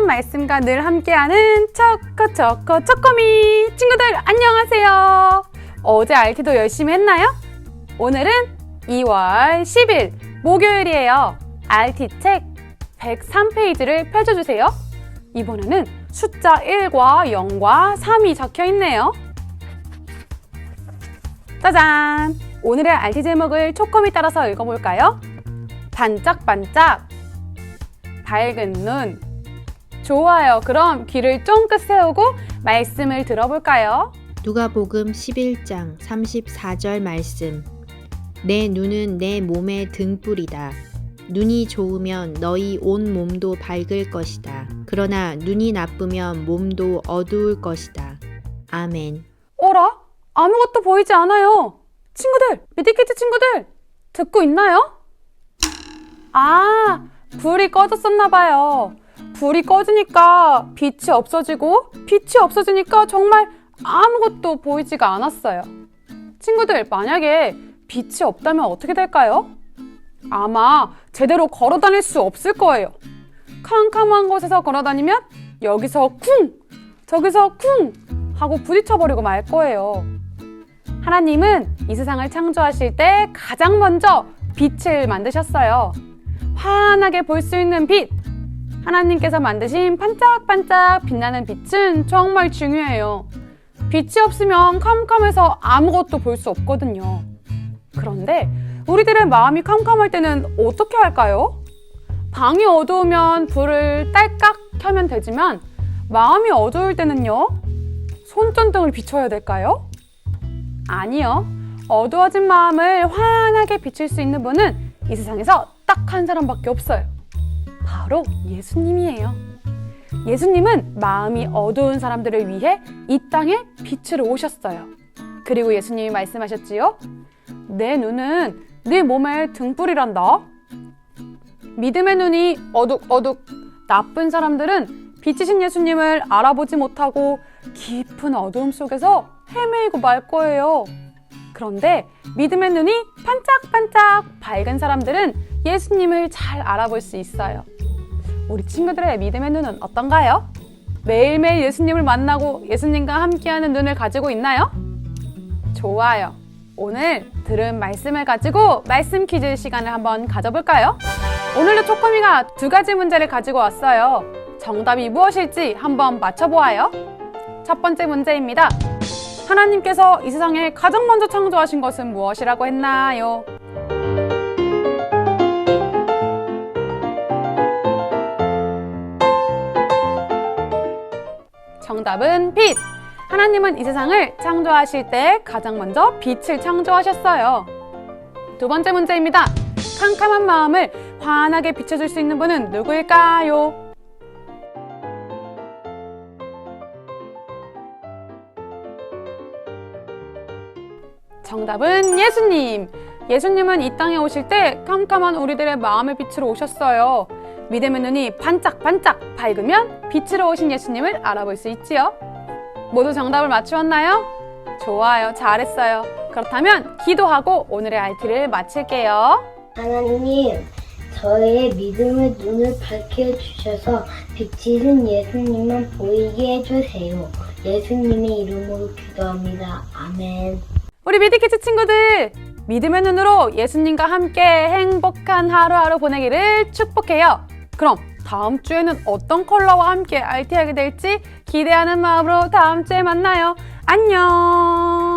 즐거운 말씀과 늘 함께하는 초코미 친구들 안녕하세요. 어제 RT도 열심히 했나요? 오늘은 2월 10일 목요일이에요. RT 책 103페이지를 펼쳐주세요. 이번에는 숫자 1과 0과 3이 적혀있네요. 짜잔! 오늘의 RT 제목을 초코미 따라서 읽어볼까요? 반짝반짝 밝은 눈. 좋아요. 그럼 귀를 쫑긋 세우고 말씀을 들어볼까요? 누가복음 11장 34절 말씀. 내 눈은 내 몸의 등불이다. 눈이 좋으면 너희 온 몸도 밝을 것이다. 그러나 눈이 나쁘면 몸도 어두울 것이다. 아멘. 어라? 아무것도 보이지 않아요. 친구들, 미디키즈 친구들, 듣고 있나요? 아, 불이 꺼졌었나 봐요. 불이 꺼지니까 빛이 없어지고 빛이 없어지니까 정말 아무것도 보이지가 않았어요. 친구들, 만약에 빛이 없다면 어떻게 될까요? 아마 제대로 걸어 다닐 수 없을 거예요. 캄캄한 곳에서 걸어 다니면 여기서 쿵! 저기서 쿵! 하고 부딪혀버리고 말 거예요. 하나님은 이 세상을 창조하실 때 가장 먼저 빛을 만드셨어요. 환하게 볼 수 있는 빛! 하나님께서 만드신 반짝반짝 빛나는 빛은 정말 중요해요. 빛이 없으면 캄캄해서 아무것도 볼 수 없거든요. 그런데 우리들의 마음이 캄캄할 때는 어떻게 할까요? 방이 어두우면 불을 딸깍 켜면 되지만 마음이 어두울 때는요? 손전등을 비춰야 될까요? 아니요. 어두워진 마음을 환하게 비출 수 있는 분은 이 세상에서 딱 한 사람밖에 없어요. 바로 예수님이에요. 예수님은 마음이 어두운 사람들을 위해 이 땅에 빛으로 오셨어요. 그리고 예수님이 말씀하셨지요? 내 눈은 네 몸의 등불이란다. 믿음의 눈이 어둑어둑 나쁜 사람들은 빛이신 예수님을 알아보지 못하고 깊은 어두움 속에서 헤매이고 말 거예요. 그런데 믿음의 눈이 반짝반짝 밝은 사람들은 예수님을 잘 알아볼 수 있어요. 우리 친구들의 믿음의 눈은 어떤가요? 매일매일 예수님을 만나고 예수님과 함께하는 눈을 가지고 있나요? 좋아요. 오늘 들은 말씀을 가지고 말씀 퀴즈 시간을 한번 가져볼까요? 오늘도 초코미가 2가지 문제를 가지고 왔어요. 정답이 무엇일지 한번 맞춰보아요. 첫 번째 문제입니다. 하나님께서 이 세상에 가장 먼저 창조하신 것은 무엇이라고 했나요? 정답은 빛! 하나님은 이 세상을 창조하실 때 가장 먼저 빛을 창조하셨어요. 두 번째 문제입니다. 캄캄한 마음을 환하게 비춰줄 수 있는 분은 누구일까요? 정답은 예수님! 예수님은 이 땅에 오실 때 캄캄한 우리들의 마음의 빛으로 오셨어요. 믿음의 눈이 반짝반짝 밝으면 빛으로 오신 예수님을 알아볼 수 있지요. 모두 정답을 맞추었나요? 좋아요. 잘했어요. 그렇다면 기도하고 오늘의 RT를 마칠게요. 하나님, 저의 믿음의 눈을 밝혀주셔서 빛이신 예수님만 보이게 해주세요. 예수님의 이름으로 기도합니다. 아멘. 우리 미디키즈 친구들, 믿음의 눈으로 예수님과 함께 행복한 하루하루 보내기를 축복해요. 그럼 다음 주에는 어떤 컬러와 함께 RT하게 될지 기대하는 마음으로 다음 주에 만나요. 안녕.